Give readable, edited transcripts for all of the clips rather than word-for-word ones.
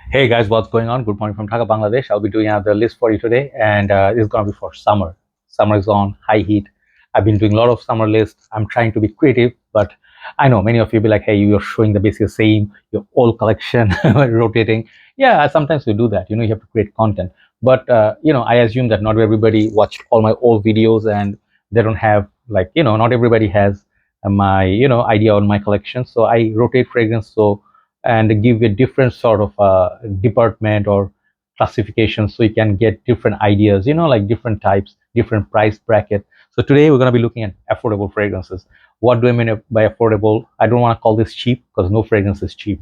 Hey guys, what's going on? Good morning from Dhaka, Bangladesh. I'll be doing another list for you today, and it's gonna be for summer. Summer is on high heat. I've been doing a lot of summer lists. I'm trying to be creative, but I know many of you be like, "Hey, you're showing the basic same, your old collection rotating." Yeah, sometimes we do that. You have to create content, but I assume that not everybody watched all my old videos, and they don't have not everybody has my idea on my collection. So I rotate fragrance and give a different sort of department or classification so you can get different ideas, like different types, different price bracket. So today we're going to be looking at affordable fragrances. What do I mean by affordable? I don't want to call this cheap because no fragrance is cheap.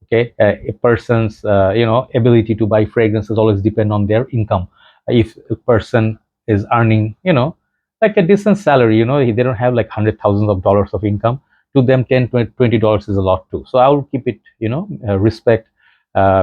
Okay, a person's ability to buy fragrances always depend on their income. If a person is earning like a decent salary, they don't have like hundred thousands of dollars of income. To them, $10 to $20 is a lot too. So I'll keep it respect,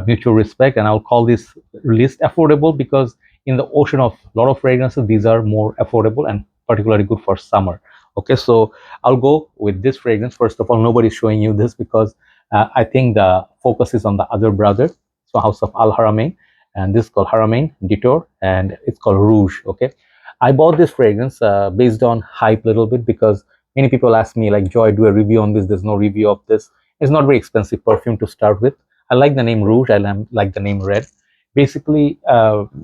mutual respect, and I'll call this list affordable because in the ocean of a lot of fragrances, these are more affordable and particularly good for summer. Okay, so I'll go with this fragrance. First of all, nobody's showing you this because I think the focus is on the other brother. So House of Al Haramain, and this is called Haramain Detour, and it's called Rouge. Okay, I bought this fragrance based on hype a little bit because many people ask me like, Joy, do a review on this? There's no review of this. It's not very expensive perfume to start with. I like the name Rouge. I like the name Red. Basically,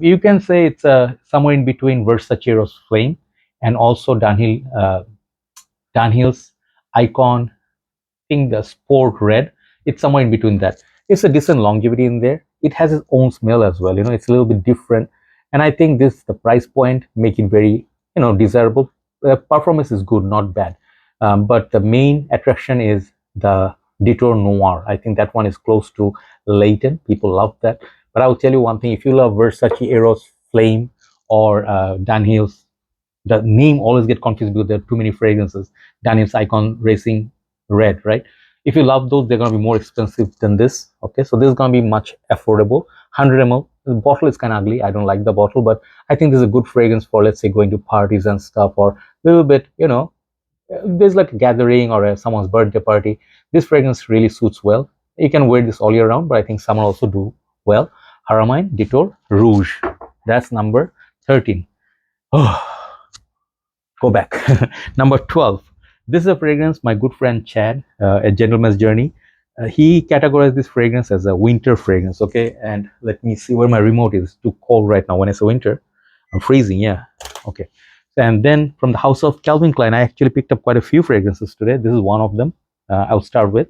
you can say it's somewhere in between Versace Rose Flame and also Dunhill's Icon. I think the Sport Red. It's somewhere in between that. It's a decent longevity in there. It has its own smell as well. It's a little bit different, and I think the price point make it very desirable. Performance is good, not bad. But the main attraction is the Detour Noir. I think that one is close to Leighton. People love that. But I will tell you one thing: if you love Versace Eros Flame or Dunhill's, the name always get confused because there are too many fragrances. Dunhill's Icon Racing Red, right? If you love those, they're gonna be more expensive than this. Okay, so this is gonna be much affordable. 100 ml. The bottle is kind of ugly. I don't like the bottle, but I think this is a good fragrance for, let's say, going to parties and stuff, or a little bit, there's like a gathering or someone's birthday party. This fragrance really suits well. You can wear this all year round, but I think summer also do well. Haramain Detour Rouge. That's number 13. Oh, go back. Number 12. This is a fragrance my good friend Chad, A Gentleman's Journey. He categorized this fragrance as a winter fragrance. Okay, and let me see where my remote is. It's too cold right now when it's a winter. I'm freezing. Yeah. Okay. And then from the house of Calvin Klein, I actually picked up quite a few fragrances today. This is one of them. I'll start with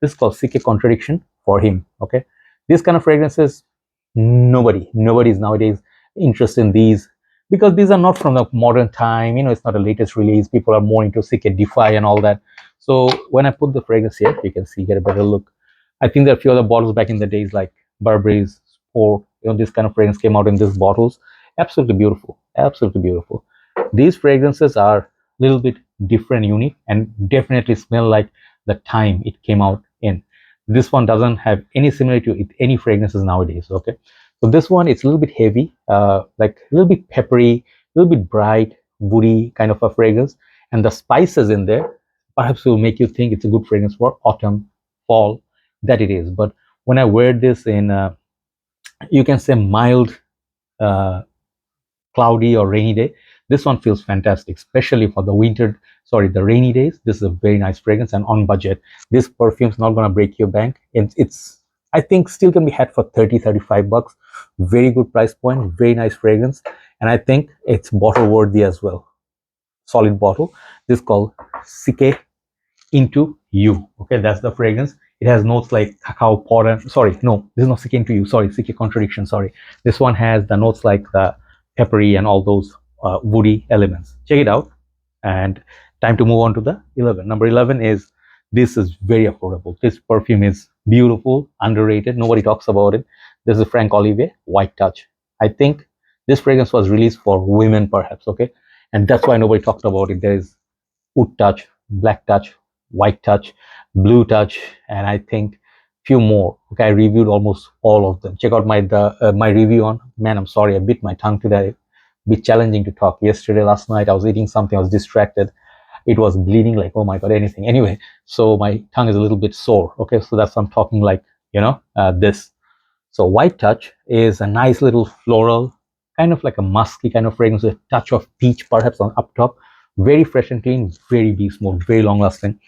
this is called CK Contradiction for him. Okay, these kind of fragrances, nobody is nowadays interested in these because these are not from the modern time. It's not the latest release. People are more into CK Defy and all that. So when I put the fragrance here, you can see, get a better look. I think there are a few other bottles back in the days like Burberry's Sport. This kind of fragrance came out in these bottles. Absolutely beautiful. Absolutely beautiful. These fragrances are a little bit different, unique, and definitely smell like the time it came out in. This one doesn't have any similarity with any fragrances nowadays. Okay, so this one, it's a little bit heavy, like a little bit peppery, a little bit bright, woody kind of a fragrance, and the spices in there perhaps will make you think it's a good fragrance for autumn, fall. That it is. But when I wear this in, you can say mild. Cloudy or rainy day, this one feels fantastic, especially for the rainy days. This is a very nice fragrance and on budget. This perfume is not going to break your bank. It's I think still can be had for 30-35 bucks. Very good price point, very nice fragrance, and I think it's bottle worthy as well. Solid bottle. This is called CK Into You. Okay, that's the fragrance. It has notes like cacao powder. Sorry, no, this is not CK Into You. Sorry, CK Contradiction. Sorry, this one has the notes like the peppery and all those woody elements. Check it out. And time to move on to the 11. Number 11 is, this is very affordable. This perfume is beautiful, underrated. Nobody talks about it. This is Franck Olivier White Touch. I think this fragrance was released for women perhaps. Okay, and that's why nobody talked about it. There is Oud Touch, Black Touch, White Touch, Blue Touch, and I think few more. Okay, I reviewed almost all of them. Check out my review on. Man, I'm sorry, I bit my tongue today. A bit challenging to talk. Last night I was eating something, I was distracted. It was bleeding like, oh my god, anything. Anyway, so my tongue is a little bit sore. Okay, so that's why I'm talking like this. So White Touch is a nice little floral, kind of like a musky kind of fragrance with a touch of peach perhaps on up top. Very fresh and clean, very bee smoked, very long lasting.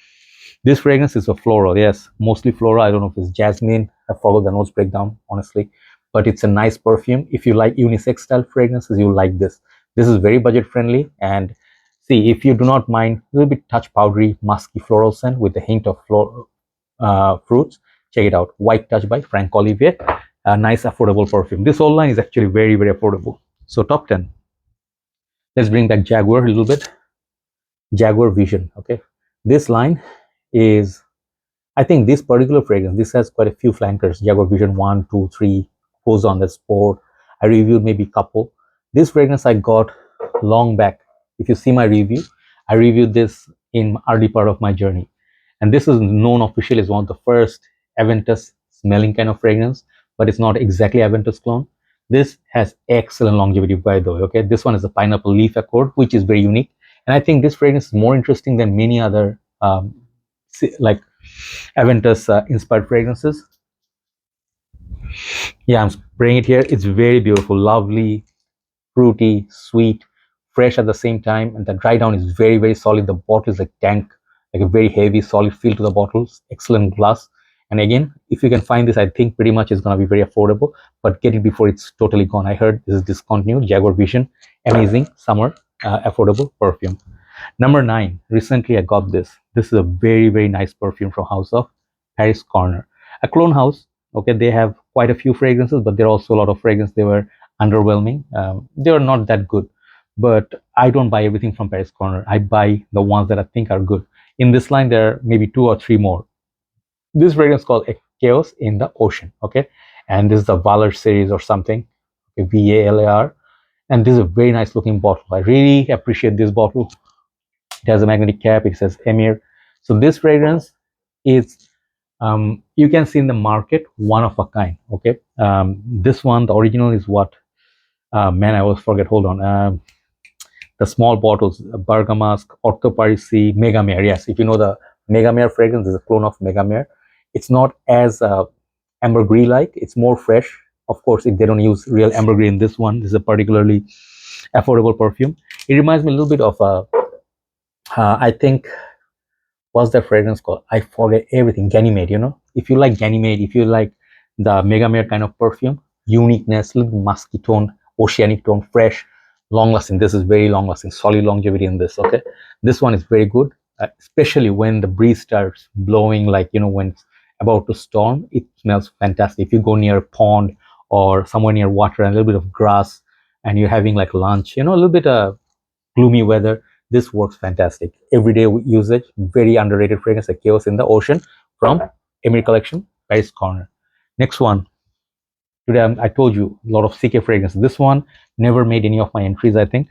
This fragrance is a floral, yes, mostly floral. I don't know if it's jasmine. I follow the notes breakdown, honestly. But it's a nice perfume. If you like unisex style fragrances, you'll like this. This is very budget friendly. And see, if you do not mind a little bit touch powdery, musky floral scent with a hint of fruits, check it out. White Touch by Franck Olivier. A nice affordable perfume. This whole line is actually very, very affordable. So top 10. Let's bring back Jaguar a little bit. Jaguar Vision, okay. This line is, I think this particular fragrance, this has quite a few flankers. Jaguar Vision 1, 2, 3, goes on the sport. I reviewed maybe a couple. This fragrance I got long back. If you see my review, I reviewed this in early part of my journey. And this is known officially as one of the first Aventus smelling kind of fragrance, but it's not exactly Aventus clone. This has excellent longevity, by the way, okay. This one is a pineapple leaf accord, which is very unique. And I think this fragrance is more interesting than many other like Aventus inspired fragrances. Yeah, I'm spraying it here. It's very beautiful, lovely, fruity, sweet, fresh at the same time, and the dry down is very, very solid. The bottle is like tank, like a very heavy, solid feel to the bottles. Excellent glass. And again, if you can find this, I think pretty much it's gonna be very affordable. But get it before it's totally gone. I heard this is discontinued. Jaguar Vision, amazing summer affordable perfume. Number 9. Recently, I got this. This is a very, very nice perfume from House of Paris Corner, a clone house. Okay, they have quite a few fragrances, but there are also a lot of fragrances. They were underwhelming. They were not that good. But I don't buy everything from Paris Corner. I buy the ones that I think are good. In this line, there are maybe 2 or 3 more. This fragrance is called Chaos in the Ocean. Okay, and this is the Valar series or something. Okay, VALAR. And this is a very nice looking bottle. I really appreciate this bottle. It has a magnetic cap. It says Emir. So this fragrance is, you can see in the market, one of a kind. Okay, this one, the original is what? Man, I always forget. Hold on. The small bottles, Bergamasque, Ortho Parisi, Megamere. Yes, if you know the Megamere fragrance, is a clone of Megamere. It's not as ambergris like. It's more fresh. Of course, if they don't use real ambergris in this one, this is a particularly affordable perfume. It reminds me a little bit of I think, what's the fragrance called? I forget everything. Ganymede, you know. If you like Ganymede, if you like the Megamere kind of perfume, uniqueness, little musky tone, oceanic tone, fresh, long lasting. This is very long lasting, solid longevity in this. Okay, this one is very good, especially when the breeze starts blowing, like, you know, when it's about to storm. It smells fantastic. If you go near a pond or somewhere near water and a little bit of grass, and you're having like lunch, you know, a little bit of gloomy weather, this works fantastic. Everyday usage, very underrated fragrance, like Chaos in the Ocean from Emir Collection, Paris Corner. Next one. Today I told you a lot of CK fragrances. This one never made any of my entries, I think.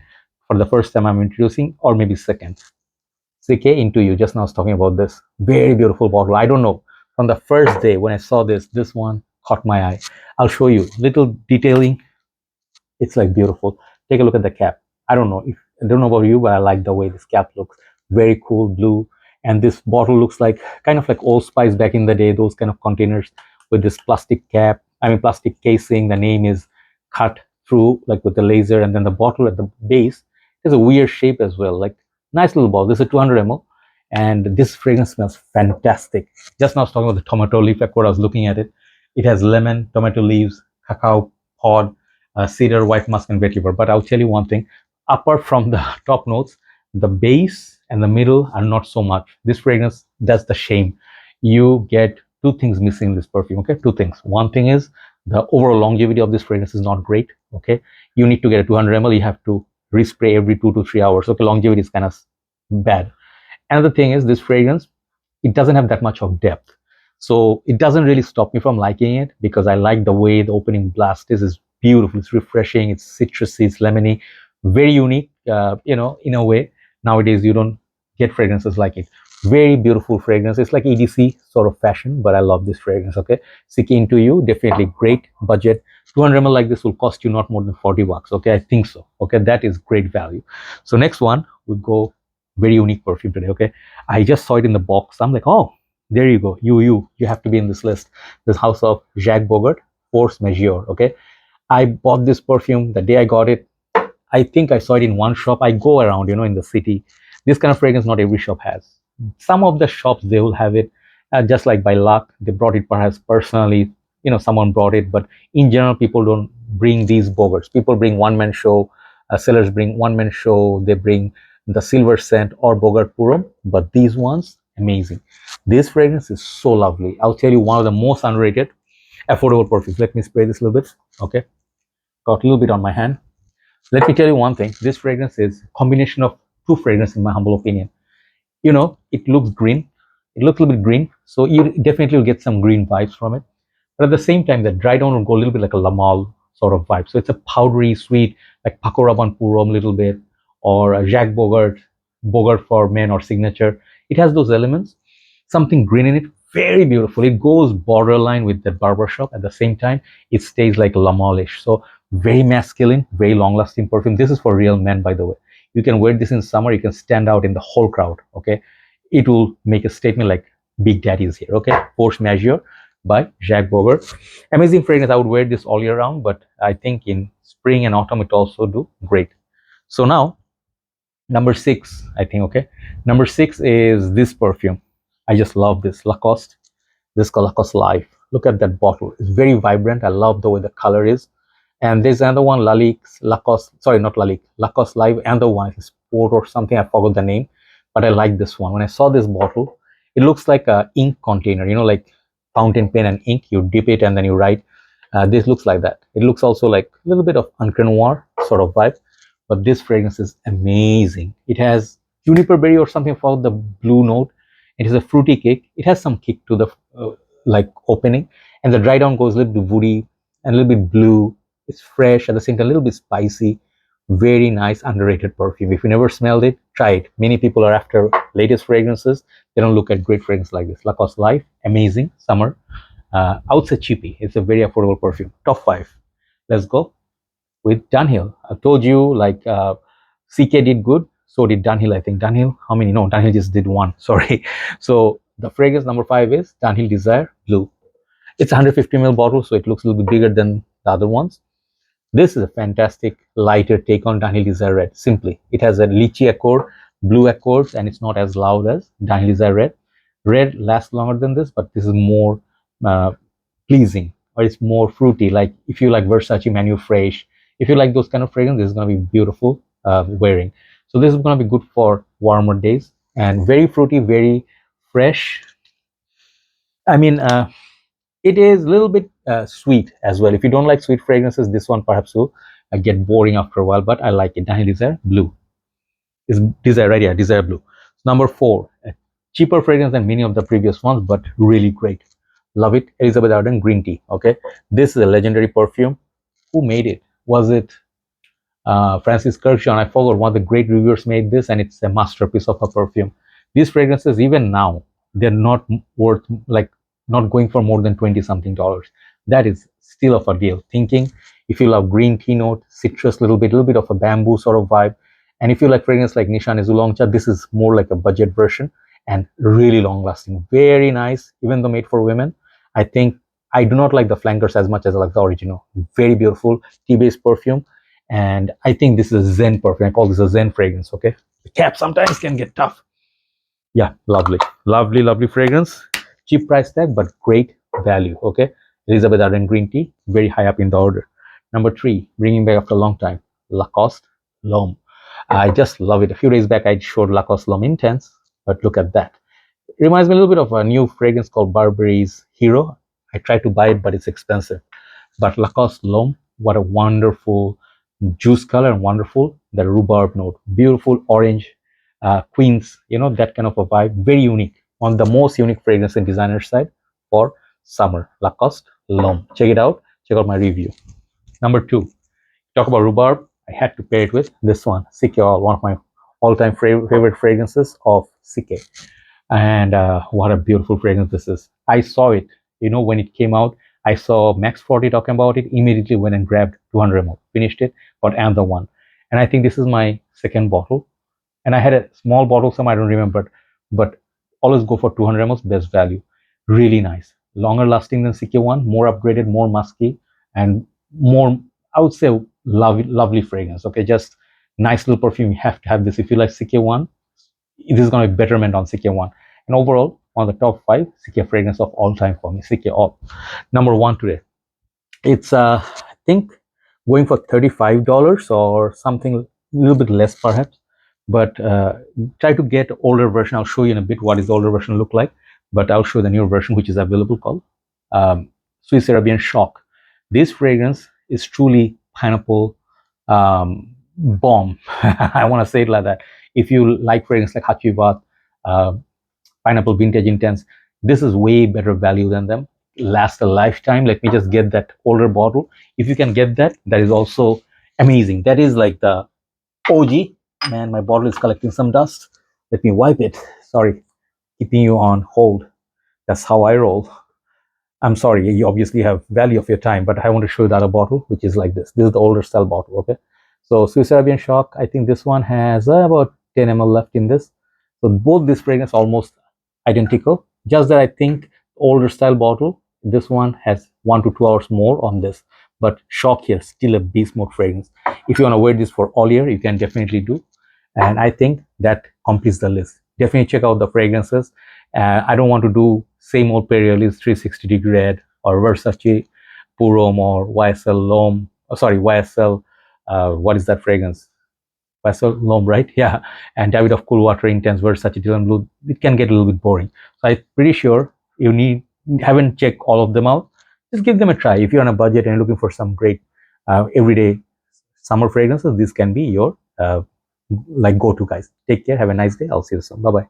For the first time I'm introducing, or maybe second. CK Into You. Just now I was talking about this. Very beautiful bottle. I don't know. From the first day when I saw this one caught my eye. I'll show you. Little detailing. It's like beautiful. Take a look at the cap. I don't know about you, but I like the way this cap looks. Very cool blue. And this bottle looks like kind of like Old Spice back in the day, those kind of containers with this plastic cap, plastic casing. The name is cut through like with the laser, and then the bottle at the base is a weird shape as well. Like, nice little bottle. This is 200 ml, and this fragrance smells fantastic. Just now I was talking about the tomato leaf accord. I was looking at it. It has lemon, tomato leaves, cacao pod, cedar, white musk, and vetiver. But I'll tell you one thing. Apart from the top notes, the base and the middle are not so much. This fragrance, that's the shame. You get 2 things missing in this perfume. Okay, 2 things. One thing is the overall longevity of this fragrance is not great. Okay, you need to get a 200 ml. You have to respray every 2 to 3 hours. Okay, longevity is kind of bad. Another thing is this fragrance, it doesn't have that much of depth. So it doesn't really stop me from liking it, because I like the way the opening blast is beautiful. It's refreshing. It's citrusy. It's lemony. Very unique, you know, in a way. Nowadays, you don't get fragrances like it. Very beautiful fragrance. It's like EDC sort of fashion, but I love this fragrance. Okay, CK Into You, definitely great budget. 200 ml like this will cost you not more than 40 bucks. Okay, I think so. Okay, that is great value. So next one, we go very unique perfume today. Okay, I just saw it in the box. I'm like, oh, there you go. You have to be in this list. This House of Jacques Bogart Force Majeure. Okay, I bought this perfume the day I got it. I think I saw it in one shop. I go around, in the city. This kind of fragrance not every shop has. Some of the shops they will have it, just like by luck. They brought it perhaps personally. Someone brought it, but in general, people don't bring these Bogarts. People bring one-man show. Sellers bring one-man show. They bring the silver scent or Bogart Purum. But these ones, amazing. This fragrance is so lovely. I'll tell you one of the most underrated, affordable perfumes. Let me spray this a little bit. Okay, got a little bit on my hand. Let me tell you one thing. This fragrance is a combination of two fragrances, in my humble opinion. It looks green. It looks a little bit green, so you definitely will get some green vibes from it. But at the same time, the dry down will go a little bit like a Lamal sort of vibe. So it's a powdery, sweet, like Pakoraban Purom a little bit, or a Jacques Bogart, Bogart for men or signature. It has those elements, something green in it, very beautiful. It goes borderline with the barbershop. At the same time, it stays like Lamalish. So very masculine, very long-lasting perfume. This is for real men, by the way. You can wear this in summer. You can stand out in the whole crowd. Okay, it will make a statement like Big Daddy is here. Okay, Force Majeure by Jacques Bogart. Amazing fragrance. I would wear this all year round, but I think in spring and autumn it also do great. So now number 6, I think. Okay, number 6 is this perfume. I just love this Lacoste. This is called Lacoste Life. Look at that bottle. It's very vibrant. I love the way the color is. And there's another one, Lalique's Lacoste. Sorry, not Lalique. Lacoste Live. And the one is Sport or something. I forgot the name, but I like this one. When I saw this bottle, it looks like a ink container. Like fountain pen and ink. You dip it and then you write. This looks like that. It looks also like a little bit of Encre Noir sort of vibe. But this fragrance is amazing. It has juniper berry or something for the blue note. It is a fruity kick. It has some kick to the like opening, and the dry down goes a little bit woody and a little bit blue. It's fresh at the same time, a little bit spicy. Very nice, underrated perfume. If you never smelled it, try it. Many people are after latest fragrances. They don't look at great fragrances like this. Lacoste Life, amazing, summer. I would say cheapy. It's a very affordable perfume. Top 5. Let's go with Dunhill. I told you like CK did good, so did Dunhill. I think Dunhill. How many? No, Dunhill just did one. Sorry. So the fragrance number 5 is Dunhill Desire Blue. It's a 150 ml bottle, so it looks a little bit bigger than the other ones. This is a fantastic lighter take on Dunhill Desire Red. Simply, it has a lychee accord, blue accords, and it's not as loud as Dunhill Desire Red. Red lasts longer than this, but this is more pleasing, or it's more fruity. Like if you like Versace Manu Fresh, if you like those kind of fragrance, this is going to be beautiful wearing. So this is going to be good for warmer days, and very fruity, very fresh. I mean, it is a little bit sweet as well. If you don't like sweet fragrances, this one perhaps will get boring after a while, but I like it. Dunhill Desire Blue is Desire, right? Yeah, Desire Blue. Number 4, a cheaper fragrance than many of the previous ones, but really great. Love it. Elizabeth Arden Green Tea. Okay, this is a legendary perfume. Who made it? Was it Francis Kirkjohn? I forgot. One of the great reviewers made this, and it's a masterpiece of a perfume. These fragrances, even now, they're not worth like not going for more than 20 something dollars. That is still of a deal. Thinking if you love green tea note, citrus, little bit of a bamboo sort of vibe, and if you like fragrance like Nishan Oolong-Cha, this is more like a budget version and really long lasting. Very nice, even though made for women. I think I do not like the flankers as much as I like the original. Very beautiful tea-based perfume, and I think this is a Zen perfume. I call this a Zen fragrance. Okay, the cap sometimes can get tough. Yeah, lovely, lovely, lovely fragrance. Cheap price tag, but great value. Okay, Elizabeth Arden Green Tea, very high up in the order. Number 3, bringing back after a long time, Lacoste L'Homme. I just love it. A few days back, I showed Lacoste L'Homme Intense, but look at that. It reminds me a little bit of a new fragrance called Burberry's Hero. I tried to buy it, but it's expensive. But Lacoste L'Homme, what a wonderful juice color and wonderful the rhubarb note, beautiful orange, queens, that kind of a vibe. Very unique. One of the most unique fragrance in designer side for summer. Lacoste L'Homme. Check it out. Check out my review. Number 2, talk about rhubarb. I had to pair it with this one, CK, one of my all-time favorite fragrances of CK. And what a beautiful fragrance this is. I saw it, when it came out. I saw Max 40 talking about it. Immediately went and grabbed 200 ml, finished it, got another one. And I think this is my second bottle. And I had a small bottle, some I don't remember, but always go for 200 ml, best value. Really nice. Longer lasting than CK1, more upgraded, more musky. and more, I would say, lovely fragrance. Okay, just nice little perfume. You have to have this if you like CK1. This is going to be betterment on CK1. And overall, one of the top 5 CK fragrance of all time for me. CK all. Number 1 today. It's I think going for $35 or something a little bit less perhaps. But try to get older version. I'll show you in a bit what is the older version look like. But I'll show the newer version which is available called Swiss Arabian Shawq. This fragrance is truly pineapple bomb. I want to say it like that. If you like fragrance like Hachivat, pineapple vintage intense, this is way better value than them. Last a lifetime. Let me just get that older bottle. If you can get that, that is also amazing. That is like the OG. Man, my bottle is collecting some dust. Let me wipe it. Sorry, keeping you on hold. That's how I roll. I'm sorry, you obviously have value of your time, but I want to show you the other bottle, which is like this. This is the older style bottle, okay? So Swiss Arabian Shawq, I think this one has about 10 ml left in this. So both these fragrances almost identical, just that I think older style bottle, this one has 1 to 2 hours more on this. But Shawq here, still a beast mode fragrance. If you want to wear this for all year, you can definitely do. And I think that completes the list. Definitely check out the fragrances. I don't want to do same old Periolist 360 Red or Versace Purom or YSL L'Homme. Oh, sorry, YSL. What is that fragrance? YSL L'Homme, right? Yeah. And David of Cool Water Intense Versace Dylan Blue. It can get a little bit boring. So I'm pretty sure you haven't checked all of them out. Just give them a try. If you're on a budget and you're looking for some great everyday summer fragrances, this can be your like go-to, guys. Take care. Have a nice day. I'll see you soon. Bye bye.